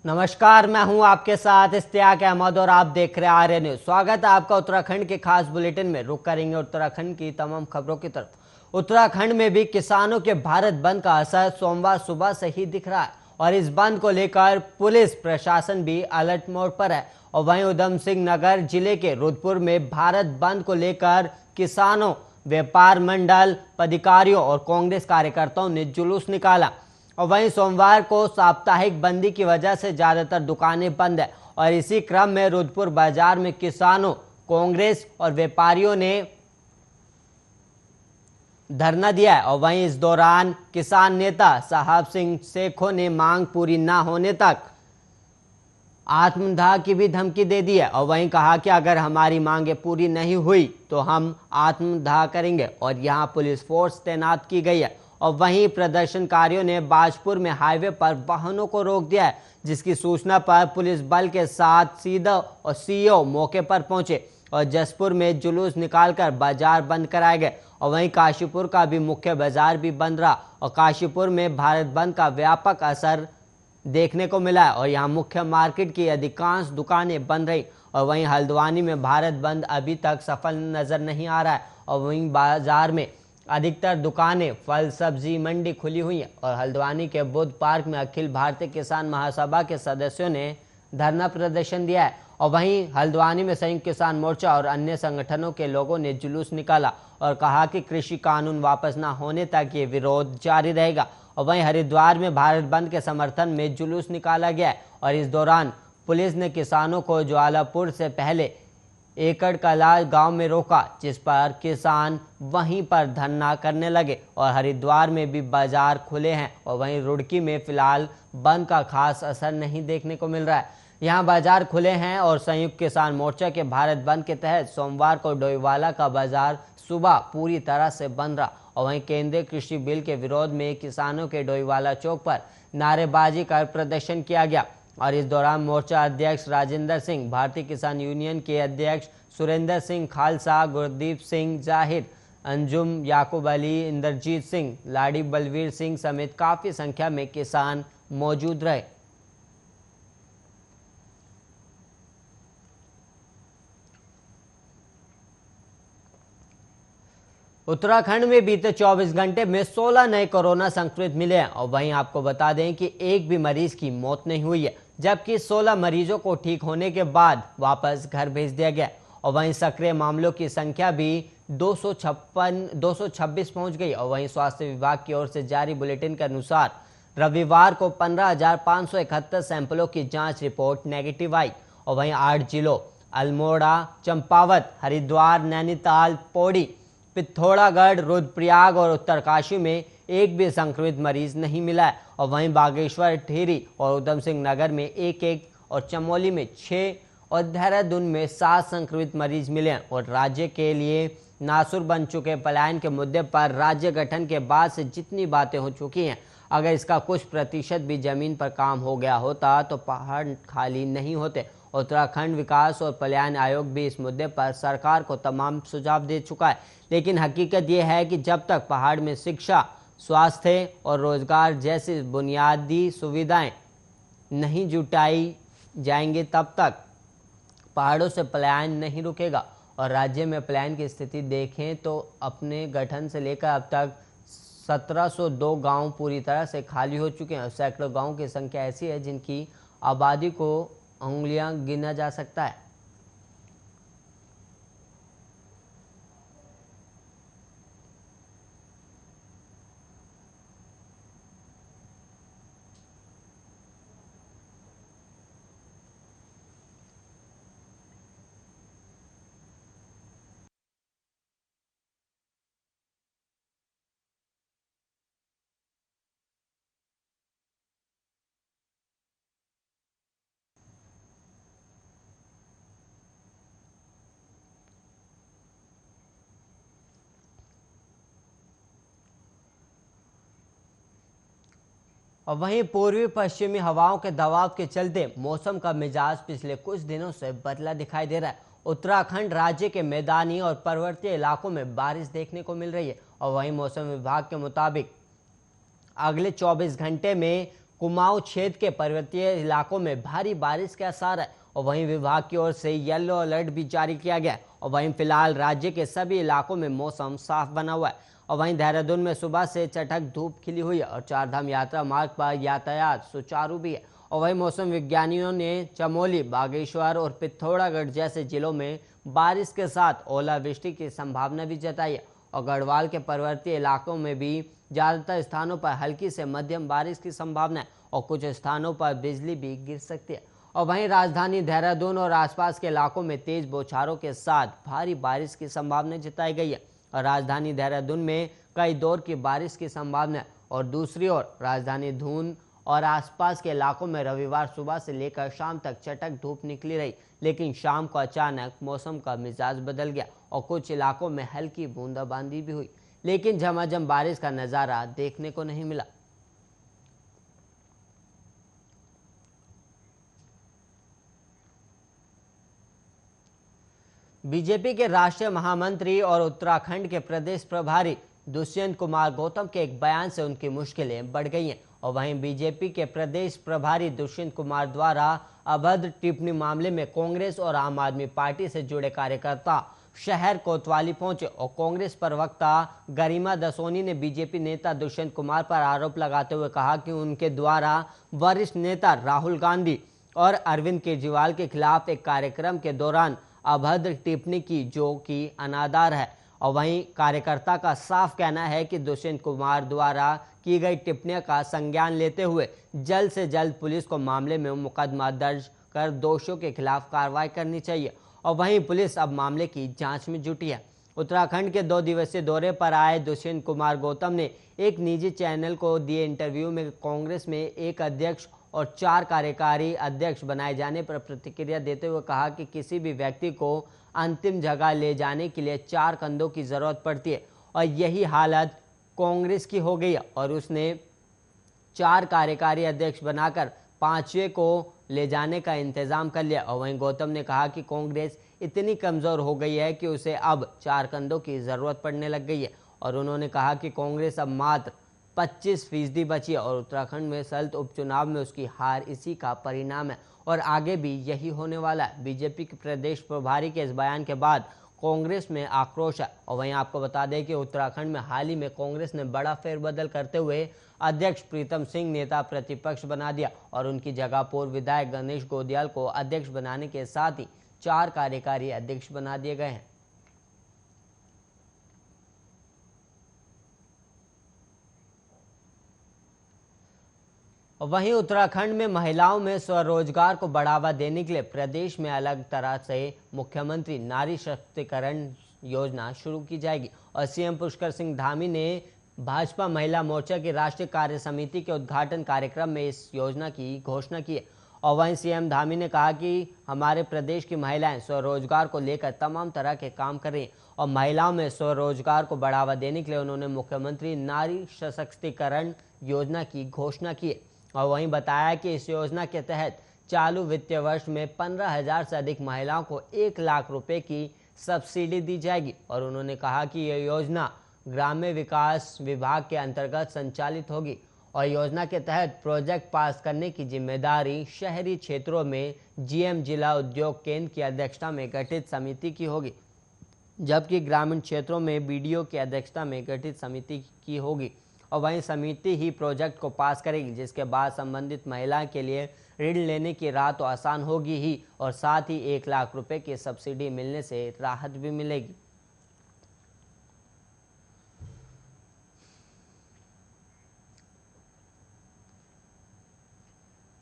नमस्कार, मैं हूं आपके साथ इश्तियाक अहमद और आप देख रहे हैं आर्य न्यूज। स्वागत है आपका उत्तराखंड के खास बुलेटिन में। रुक करेंगे उत्तराखंड की तमाम खबरों की तरफ। उत्तराखंड में भी किसानों के भारत बंद का असर सोमवार सुबह से ही दिख रहा है और इस बंद को लेकर पुलिस प्रशासन भी अलर्ट मोड पर है। और वहीं उधम सिंह नगर जिले के रुद्रपुर में भारत बंद को लेकर किसानों, व्यापार मंडल पदाधिकारियों और कांग्रेस कार्यकर्ताओं ने जुलूस निकाला। और वहीं सोमवार को साप्ताहिक बंदी की वजह से ज्यादातर दुकानें बंद है और इसी क्रम में रुद्रपुर बाजार में किसानों, कांग्रेस और व्यापारियों ने धरना दिया है। और वहीं इस दौरान किसान नेता साहब सिंह सेखों ने मांग पूरी न होने तक आत्मदाह की भी धमकी दे दी है। और वहीं कहा कि अगर हमारी मांगे पूरी नहीं हुई तो हम आत्मदाह करेंगे और यहां पुलिस फोर्स तैनात की गई है। और वहीं प्रदर्शनकारियों ने बाजपुर में हाईवे पर वाहनों को रोक दिया है, जिसकी सूचना पर पुलिस बल के साथ सीधा और सीओ मौके पर पहुंचे और जसपुर में जुलूस निकालकर बाजार बंद कराए गए। और वहीं काशीपुर का भी मुख्य बाजार भी बंद रहा और काशीपुर में भारत बंद का व्यापक असर देखने को मिला है और यहाँ मुख्य मार्केट की अधिकांश दुकानें बंद रही। और वहीं हल्द्वानी में भारत बंद अभी तक सफल नजर नहीं आ रहा है और वहीं बाजार में अधिकतर दुकानें, फल सब्जी मंडी खुली हुई हैं। और हल्द्वानी के बुद्ध पार्क में अखिल भारतीय किसान महासभा के सदस्यों ने धरना प्रदर्शन दिया है। और वहीं हल्द्वानी में संयुक्त किसान मोर्चा और अन्य संगठनों के लोगों ने जुलूस निकाला और कहा कि कृषि कानून वापस न होने तक ये विरोध जारी रहेगा। और वहीं हरिद्वार में भारत बंद के समर्थन में जुलूस निकाला गया है और इस दौरान पुलिस ने किसानों को ज्वालापुर से पहले एकड़ कला गांव में रोका, जिस पर किसान वहीं पर धरना करने लगे। और हरिद्वार में भी बाजार खुले हैं और वहीं रुड़की में फिलहाल बंद का खास असर नहीं देखने को मिल रहा है। यहां बाजार खुले हैं और संयुक्त किसान मोर्चा के भारत बंद के तहत सोमवार को डोईवाला का बाजार सुबह पूरी तरह से बंद रहा। और वहीं केंद्रीय कृषि बिल के विरोध में किसानों के डोईवाला चौक पर नारेबाजी कर प्रदर्शन किया गया। और इस दौरान मोर्चा अध्यक्ष राजेंद्र सिंह, भारतीय किसान यूनियन के अध्यक्ष सुरेंद्र सिंह खालसा, गुरदीप सिंह जाहिर, अंजुम याकूब अली, इंद्रजीत सिंह, लाड़ी बलवीर सिंह समेत काफी संख्या में किसान मौजूद रहे। उत्तराखंड में बीते 24 घंटे में 16 नए कोरोना संक्रमित मिले हैं और वहीं आपको बता दें कि एक भी मरीज की मौत नहीं हुई है, जबकि 16 मरीजों को ठीक होने के बाद वापस घर भेज दिया गया। और वहीं सक्रिय मामलों की संख्या भी 226 पहुंच गई। और वहीं स्वास्थ्य विभाग की ओर से जारी बुलेटिन के अनुसार रविवार को 15,571 सैंपलों की जांच रिपोर्ट नेगेटिव आई। और वहीं 8 जिलों अल्मोड़ा, चंपावत, हरिद्वार, नैनीताल, पौड़ी, पिथौरागढ़, रुद्रप्रयाग और उत्तरकाशी में एक भी संक्रमित मरीज नहीं मिला है। और वहीं बागेश्वर, टिहरी और उधम सिंह नगर में 1-1 और चमोली में 6 और देहरादून में 7 संक्रमित मरीज मिले हैं। और राज्य के लिए नासुर बन चुके पलायन के मुद्दे पर राज्य गठन के बाद से जितनी बातें हो चुकी हैं, अगर इसका कुछ प्रतिशत भी जमीन पर काम हो गया होता तो पहाड़ खाली नहीं होते। उत्तराखंड विकास और पलायन आयोग भी इस मुद्दे पर सरकार को तमाम सुझाव दे चुका है, लेकिन हकीकत यह है कि जब तक पहाड़ में शिक्षा, स्वास्थ्य और रोजगार जैसी बुनियादी सुविधाएं नहीं जुटाई जाएंगी, तब तक पहाड़ों से पलायन नहीं रुकेगा। और राज्य में पलायन की स्थिति देखें तो अपने गठन से लेकर अब तक 1702 गांव पूरी तरह से खाली हो चुके हैं और सैकड़ों गांवों की संख्या ऐसी है जिनकी आबादी को उंगलियां गिना जा सकता है। और वहीं पूर्वी पश्चिमी हवाओं के दबाव के चलते मौसम का मिजाज पिछले कुछ दिनों से बदला दिखाई दे रहा है। उत्तराखंड राज्य के मैदानी और पर्वतीय इलाकों में बारिश देखने को मिल रही है और वहीं मौसम विभाग के मुताबिक अगले 24 घंटे में कुमाऊं क्षेत्र के पर्वतीय इलाकों में भारी बारिश के आसार है और वहीं विभाग की ओर से येलो अलर्ट भी जारी किया गया है। और वहीं फिलहाल राज्य के सभी इलाकों में मौसम साफ बना हुआ है। और वहीं देहरादून में सुबह से चटक धूप खिली हुई है और चारधाम यात्रा मार्ग पर यातायात सुचारू भी है। और वहीं मौसम विज्ञानियों ने चमोली, बागेश्वर और पिथौरागढ़ जैसे जिलों में बारिश के साथ ओलावृष्टि की संभावना भी जताई है। और गढ़वाल के पर्वतीय इलाकों में भी ज्यादातर स्थानों पर हल्की से मध्यम बारिश की संभावना है और कुछ स्थानों पर बिजली भी गिर सकती है। और वहीं राजधानी देहरादून और आसपास के इलाकों में तेज बौछारों के साथ भारी बारिश की संभावना जताई गई है। और राजधानी देहरादून में कई दौर की बारिश की संभावना है। और दूसरी ओर राजधानी धून और आसपास के इलाकों में रविवार सुबह से लेकर शाम तक चटक धूप निकली रही, लेकिन शाम को अचानक मौसम का मिजाज बदल गया और कुछ इलाकों में हल्की बूंदाबांदी भी हुई, लेकिन झमाझम बारिश का नजारा देखने को नहीं मिला। बीजेपी के राष्ट्रीय महामंत्री और उत्तराखंड के प्रदेश प्रभारी दुष्यंत कुमार गौतम के एक बयान से उनकी मुश्किलें बढ़ गई हैं। और वहीं बीजेपी के प्रदेश प्रभारी दुष्यंत कुमार द्वारा अभद्र टिप्पणी मामले में कांग्रेस और आम आदमी पार्टी से जुड़े कार्यकर्ता शहर कोतवाली पहुंचे और कांग्रेस प्रवक्ता गरिमा दसोनी ने बीजेपी नेता दुष्यंत कुमार पर आरोप लगाते हुए कहा कि उनके द्वारा वरिष्ठ नेता राहुल गांधी और अरविंद केजरीवाल के खिलाफ एक कार्यक्रम के दौरान अभद्र टिप्पणी की, जो कि अनादर है। और वहीं कार्यकर्ता का साफ कहना है कि दुष्यंत कुमार द्वारा की गई टिप्पणियों का संज्ञान लेते हुए जल्द से जल्द पुलिस को मामले में मुकदमा दर्ज कर दोषियों के खिलाफ कार्रवाई करनी चाहिए। और वहीं पुलिस अब मामले की जांच में जुटी है। उत्तराखंड के 2 दिवसीय दौरे पर आए दुष्यंत कुमार गौतम ने एक निजी चैनल को दिए इंटरव्यू में कांग्रेस में एक अध्यक्ष और 4 कार्यकारी अध्यक्ष बनाए जाने पर प्रतिक्रिया देते हुए कहा कि किसी भी व्यक्ति को अंतिम जगह ले जाने के लिए 4 कंधों की जरूरत पड़ती है और यही हालत कांग्रेस की हो गई है। और उसने 4 कार्यकारी अध्यक्ष बनाकर 5वें को ले जाने का इंतजाम कर लिया। और वहीं गौतम ने कहा कि कांग्रेस इतनी कमजोर हो गई है कि उसे अब 4 कंधों की जरूरत पड़ने लग गई है। और उन्होंने कहा कि कांग्रेस अब मात्र 25% बची है और उत्तराखंड में सल्ट उपचुनाव में उसकी हार इसी का परिणाम है और आगे भी यही होने वाला है। बीजेपी के प्रदेश प्रभारी के इस बयान के बाद कांग्रेस में आक्रोश है। और वहीं आपको बता दें कि उत्तराखंड में हाल ही में कांग्रेस ने बड़ा फेरबदल करते हुए अध्यक्ष प्रीतम सिंह नेता प्रतिपक्ष बना दिया और उनकी जगह पूर्व विधायक गणेश गोदियाल को अध्यक्ष बनाने के साथ ही 4 कार्यकारी अध्यक्ष बना दिए गए हैं। वहीं उत्तराखंड में महिलाओं में स्वरोजगार को बढ़ावा देने के लिए प्रदेश में अलग तरह से मुख्यमंत्री नारी शक्तिकरण योजना शुरू की जाएगी। और सीएम पुष्कर सिंह धामी ने भाजपा महिला मोर्चा की राष्ट्रीय कार्य समिति के उद्घाटन कार्यक्रम में इस योजना की घोषणा की है। और वहीं सीएम धामी ने कहा कि हमारे प्रदेश की महिलाएं स्वरोजगार को लेकर तमाम तरह के काम कर रही हैं और महिलाओं में स्वरोजगार को बढ़ावा देने के लिए उन्होंने मुख्यमंत्री नारी सशक्तिकरण योजना की घोषणा की है। और वहीं बताया कि इस योजना के तहत चालू वित्तीय वर्ष में 15,000 से अधिक महिलाओं को 1 लाख रुपए की सब्सिडी दी जाएगी। और उन्होंने कहा कि यह योजना ग्राम्य विकास विभाग के अंतर्गत संचालित होगी और योजना के तहत प्रोजेक्ट पास करने की जिम्मेदारी शहरी क्षेत्रों में जीएम जिला उद्योग केंद्र की अध्यक्षता में गठित समिति की होगी, जबकि ग्रामीण क्षेत्रों में बीडीओ की अध्यक्षता में गठित समिति की होगी। और वहीं समिति ही प्रोजेक्ट को पास करेगी, जिसके बाद संबंधित महिला के लिए ऋण लेने की राह तो आसान होगी ही और साथ ही 1 लाख रुपए की सब्सिडी मिलने से राहत भी मिलेगी।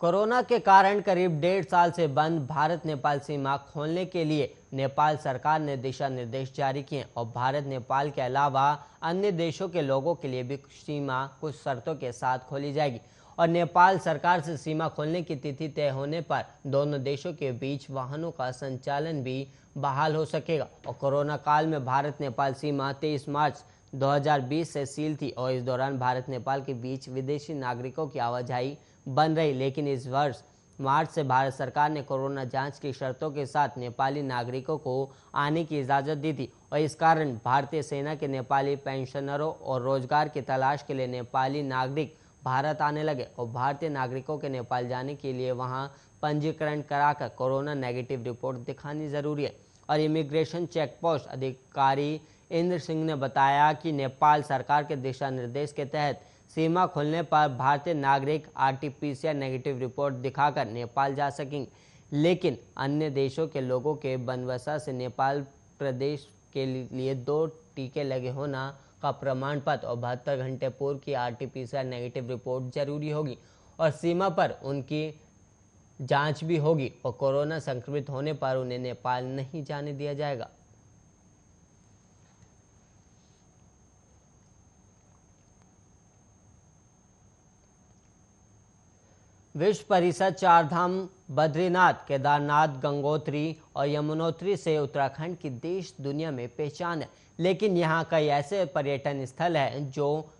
कोरोना के कारण करीब 1.5 साल से बंद भारत नेपाल सीमा खोलने के लिए नेपाल सरकार ने दिशा निर्देश जारी किए और भारत नेपाल के अलावा अन्य देशों के लोगों के लिए भी सीमा कुछ शर्तों के साथ खोली जाएगी। और नेपाल सरकार से सीमा खोलने की तिथि तय होने पर दोनों देशों के बीच वाहनों का संचालन भी बहाल हो सकेगा। और कोरोना काल में भारत नेपाल सीमा 23 मार्च 2020 से सील थी और इस दौरान भारत नेपाल के बीच विदेशी नागरिकों की आवाजाही बंद रही, लेकिन इस वर्ष मार्च से भारत सरकार ने कोरोना जांच की शर्तों के साथ नेपाली नागरिकों को आने की इजाज़त दी थी। और इस कारण भारतीय सेना के नेपाली पेंशनरों और रोजगार की तलाश के लिए नेपाली नागरिक भारत आने लगे और भारतीय नागरिकों के नेपाल जाने के लिए वहां पंजीकरण कराकर कोरोना नेगेटिव रिपोर्ट दिखानी जरूरी है। और इमिग्रेशन चेक पोस्ट अधिकारी इंद्र सिंह ने बताया कि नेपाल सरकार के दिशा निर्देश के तहत सीमा खुलने पर भारतीय नागरिक RT-PCR नेगेटिव रिपोर्ट दिखाकर नेपाल जा सकेंगे, लेकिन अन्य देशों के लोगों के बनवसा से नेपाल प्रदेश के लिए 2 टीके लगे होना का प्रमाण पत्र और 72 घंटे पूर्व की RT-PCR नेगेटिव रिपोर्ट जरूरी होगी और सीमा पर उनकी जांच भी होगी और कोरोना संक्रमित होने पर उन्हें नेपाल नहीं जाने दिया जाएगा। विश्व परिषद चारधाम बद्रीनाथ, केदारनाथ, गंगोत्री और यमुनोत्री से उत्तराखंड की देश दुनिया में पहचान है, लेकिन यहाँ कई ऐसे पर्यटन स्थल हैं जो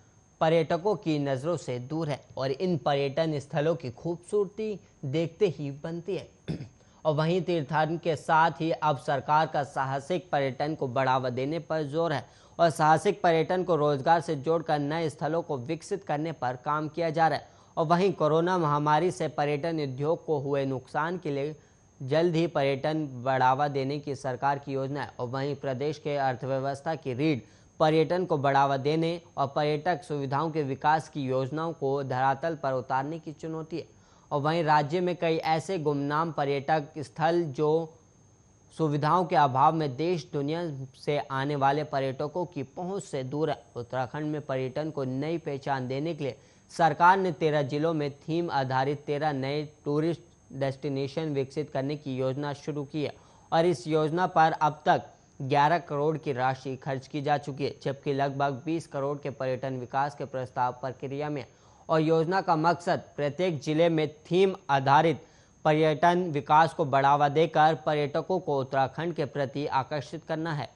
पर्यटकों की नज़रों से दूर है और इन पर्यटन स्थलों की खूबसूरती देखते ही बनती है। और वहीं तीर्थाटन के साथ ही अब सरकार का साहसिक पर्यटन को बढ़ावा देने पर जोर है और साहसिक पर्यटन को रोजगार से जोड़कर नए स्थलों को विकसित करने पर काम किया जा रहा है। और वहीं कोरोना महामारी से पर्यटन उद्योग को हुए नुकसान के लिए जल्द ही पर्यटन बढ़ावा देने की सरकार की योजना है। और वहीं प्रदेश के अर्थव्यवस्था की रीढ़ पर्यटन को बढ़ावा देने और पर्यटक सुविधाओं के विकास की योजनाओं को धरातल पर उतारने की चुनौती है। और वहीं राज्य में कई ऐसे गुमनाम पर्यटक स्थल जो सुविधाओं के अभाव में देश दुनिया से आने वाले पर्यटकों की पहुंच से दूर है। उत्तराखंड में पर्यटन को नई पहचान देने के लिए सरकार ने 13 जिलों में थीम आधारित 13 नए टूरिस्ट डेस्टिनेशन विकसित करने की योजना शुरू की है और इस योजना पर अब तक 11 करोड़ की राशि खर्च की जा चुकी है, जबकि लगभग 20 करोड़ के पर्यटन विकास के प्रस्ताव प्रक्रिया में। और योजना का मकसद प्रत्येक जिले में थीम आधारित पर्यटन विकास को बढ़ावा देकर पर्यटकों को उत्तराखंड के प्रति आकर्षित करना है।